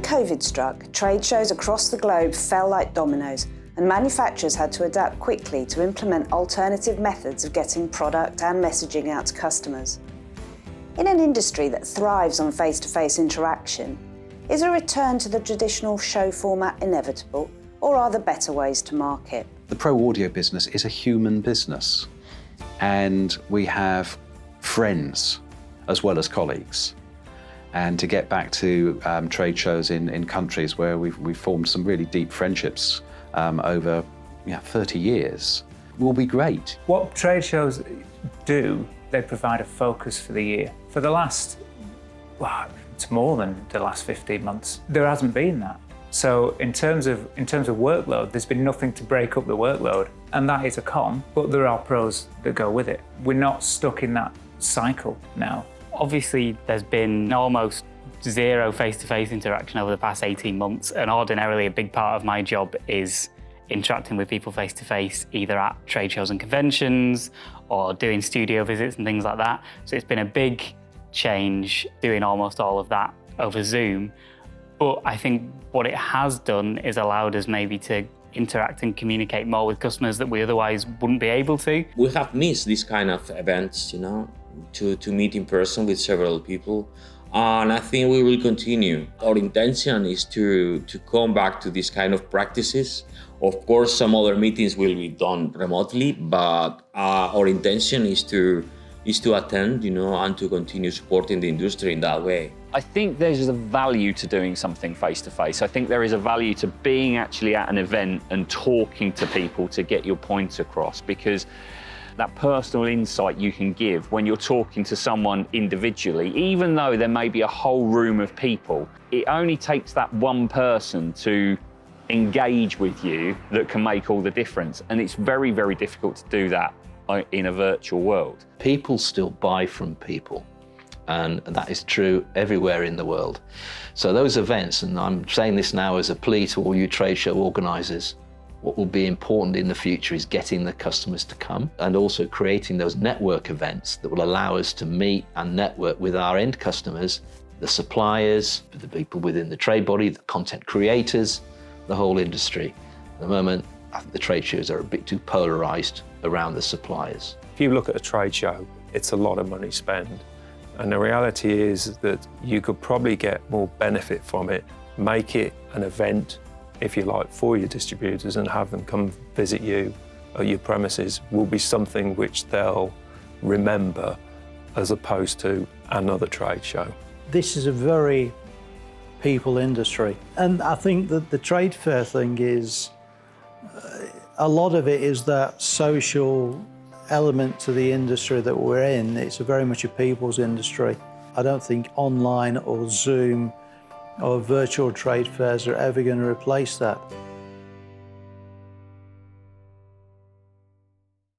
COVID struck, trade shows across the globe fell like dominoes, and manufacturers had to adapt quickly to implement alternative methods of getting product and messaging out to customers. In an industry that thrives on face-to-face interaction, is a return to the traditional show format inevitable, or are there better ways to market? The pro audio business is a human business, and we have friends as well as colleagues. And to get back to trade shows in countries where we've formed some really deep friendships over 30 years will be great. What trade shows do, they provide a focus for the year. For the last, it's more than the last 15 months, there hasn't been that. So in terms of workload, there's been nothing to break up the workload, and that is a con, but there are pros that go with it. We're not stuck in that cycle now. Obviously, there's been almost zero face-to-face interaction over the past 18 months, and ordinarily a big part of my job is interacting with people face-to-face, either at trade shows and conventions or doing studio visits and things like that. So it's been a big change doing almost all of that over Zoom. But I think what it has done is allowed us maybe to interact and communicate more with customers that we otherwise wouldn't be able to. We have missed this kind of events, to meet in person with several people. And I think we will continue. Our intention is to come back to this kind of practices. Of course, some other meetings will be done remotely, but our intention is to attend, and to continue supporting the industry in that way. I think there's a value to doing something face-to-face. I think there is a value to being actually at an event and talking to people to get your point across, because that personal insight you can give when you're talking to someone individually, even though there may be a whole room of people, it only takes that one person to engage with you that can make all the difference. And it's very, very difficult to do that in a virtual world. People still buy from people, and that is true everywhere in the world. So those events, and I'm saying this now as a plea to all you trade show organisers, what will be important in the future is getting the customers to come and also creating those network events that will allow us to meet and network with our end customers, the suppliers, the people within the trade body, the content creators, the whole industry. At the moment, I think the trade shows are a bit too polarised around the suppliers. If you look at a trade show, it's a lot of money spent. And the reality is that you could probably get more benefit from it, make it an event, if you like, for your distributors and have them come visit you at your premises will be something which they'll remember as opposed to another trade show. This is a very people industry, and I think that the trade fair thing is, a lot of it is that social element to the industry that we're in. It's very much a people's industry. I don't think online or Zoom or virtual trade fairs are ever going to replace that.